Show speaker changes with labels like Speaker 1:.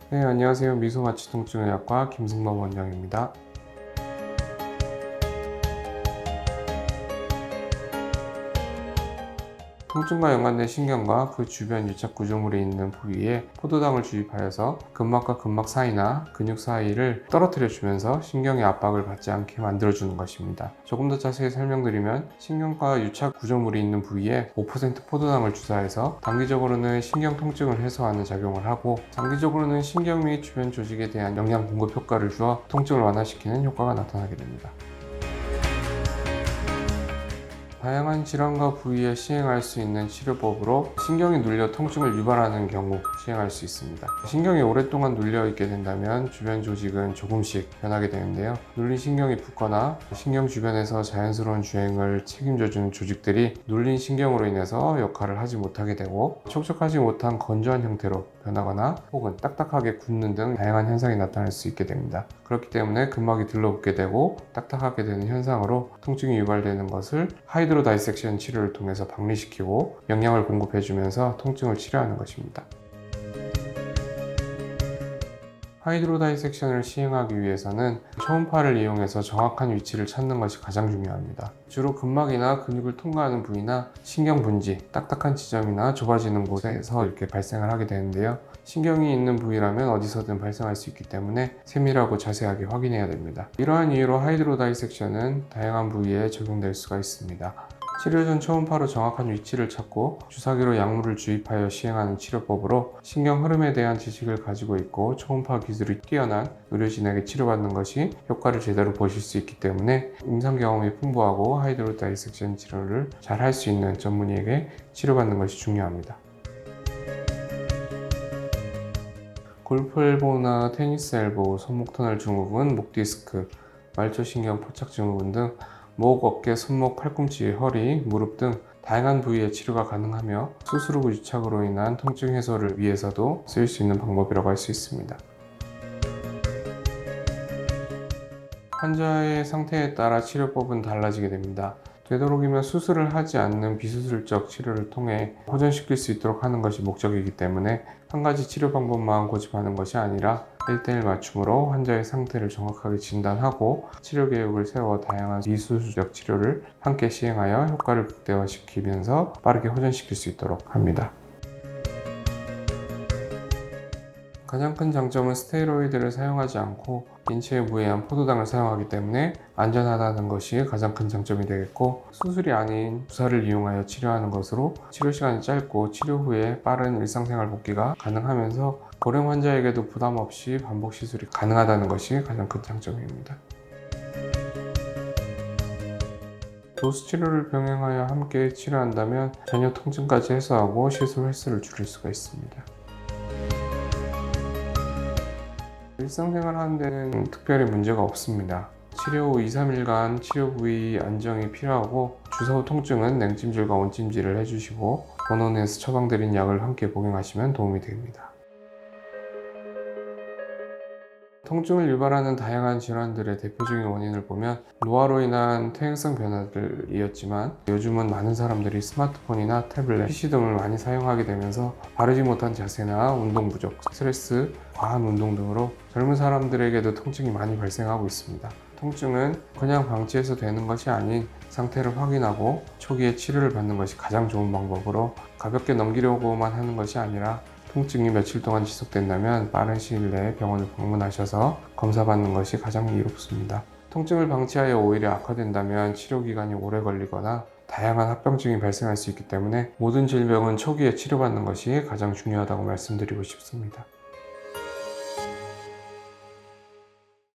Speaker 1: 네, 안녕하세요. 미소마취통증의학과 김승범 원장입니다. 통증과 연관된 신경과 그 주변 유착 구조물이 있는 부위에 포도당을 주입하여서 근막과 근막 사이나 근육 사이를 떨어뜨려 주면서 신경의 압박을 받지 않게 만들어주는 것입니다. 조금 더 자세히 설명드리면 신경과 유착 구조물이 있는 부위에 5% 포도당을 주사해서 단기적으로는 신경 통증을 해소하는 작용을 하고 장기적으로는 신경 및 주변 조직에 대한 영양 공급 효과를 주어 통증을 완화시키는 효과가 나타나게 됩니다. 다양한 질환과 부위에 시행할 수 있는 치료법으로 신경이 눌려 통증을 유발하는 경우 시행할 수 있습니다. 신경이 오랫동안 눌려 있게 된다면 주변 조직은 조금씩 변하게 되는데요. 눌린 신경이 붓거나 신경 주변에서 자연스러운 주행을 책임져주는 조직들이 눌린 신경으로 인해서 역할을 하지 못하게 되고 촉촉하지 못한 건조한 형태로 변하거나 혹은 딱딱하게 굳는 등 다양한 현상이 나타날 수 있게 됩니다. 그렇기 때문에 근막이 들러붙게 되고 딱딱하게 되는 현상으로 통증이 유발되는 것을 하이드로 다이섹션 치료를 통해서 박리시키고 영양을 공급해주면서 통증을 치료하는 것입니다. 하이드로 다이섹션을 시행하기 위해서는 초음파를 이용해서 정확한 위치를 찾는 것이 가장 중요합니다. 주로 근막이나 근육을 통과하는 부위나 신경 분지, 딱딱한 지점이나 좁아지는 곳에서 이렇게 발생을 하게 되는데요. 신경이 있는 부위라면 어디서든 발생할 수 있기 때문에 세밀하고 자세하게 확인해야 됩니다. 이러한 이유로 하이드로 다이섹션은 다양한 부위에 적용될 수가 있습니다. 치료 전 초음파로 정확한 위치를 찾고 주사기로 약물을 주입하여 시행하는 치료법으로 신경 흐름에 대한 지식을 가지고 있고 초음파 기술이 뛰어난 의료진에게 치료받는 것이 효과를 제대로 보실 수 있기 때문에 임상 경험이 풍부하고 하이드로 다이섹션 치료를 잘 할 수 있는 전문의에게 치료받는 것이 중요합니다. 골프 엘보나 테니스 엘보, 손목 터널 증후군, 목 디스크, 말초신경 포착 증후군 등 목, 어깨, 손목, 팔꿈치, 허리, 무릎 등 다양한 부위의 치료가 가능하며 수술 후 유착으로 인한 통증 해소를 위해서도 쓰일 수 있는 방법이라고 할 수 있습니다. 환자의 상태에 따라 치료법은 달라지게 됩니다. 되도록이면 수술을 하지 않는 비수술적 치료를 통해 호전시킬 수 있도록 하는 것이 목적이기 때문에 한 가지 치료 방법만 고집하는 것이 아니라 1:1 맞춤으로 환자의 상태를 정확하게 진단하고 치료 계획을 세워 다양한 비수술적 치료를 함께 시행하여 효과를 극대화시키면서 빠르게 호전시킬 수 있도록 합니다. 가장 큰 장점은 스테로이드를 사용하지 않고 인체에 무해한 포도당을 사용하기 때문에 안전하다는 것이 가장 큰 장점이 되겠고, 수술이 아닌 주사를 이용하여 치료하는 것으로 치료 시간이 짧고 치료 후에 빠른 일상생활 복귀가 가능하면서 고령 환자에게도 부담 없이 반복 시술이 가능하다는 것이 가장 큰 장점입니다. 도수 치료를 병행하여 함께 치료한다면 전혀 통증까지 해소하고 시술 횟수를 줄일 수가 있습니다. 일상생활 하는 데는 특별히 문제가 없습니다. 치료 후 2-3일간 치료 부위 안정이 필요하고 주사 후 통증은 냉찜질과 온찜질을 해주시고 본원에서 처방드린 약을 함께 복용하시면 도움이 됩니다. 통증을 유발하는 다양한 질환들의 대표적인 원인을 보면 노화로 인한 퇴행성 변화들이었지만 요즘은 많은 사람들이 스마트폰이나 태블릿, PC 등을 많이 사용하게 되면서 바르지 못한 자세나 운동 부족, 스트레스, 과한 운동 등으로 젊은 사람들에게도 통증이 많이 발생하고 있습니다. 통증은 그냥 방치해서 되는 것이 아닌 상태를 확인하고 초기에 치료를 받는 것이 가장 좋은 방법으로 가볍게 넘기려고만 하는 것이 아니라 통증이 며칠 동안 지속된다면 빠른 시일 내에 병원을 방문하셔서 검사받는 것이 가장 이롭습니다. 통증을 방치하여 오히려 악화된다면 치료 기간이 오래 걸리거나 다양한 합병증이 발생할 수 있기 때문에 모든 질병은 초기에 치료받는 것이 가장 중요하다고 말씀드리고 싶습니다.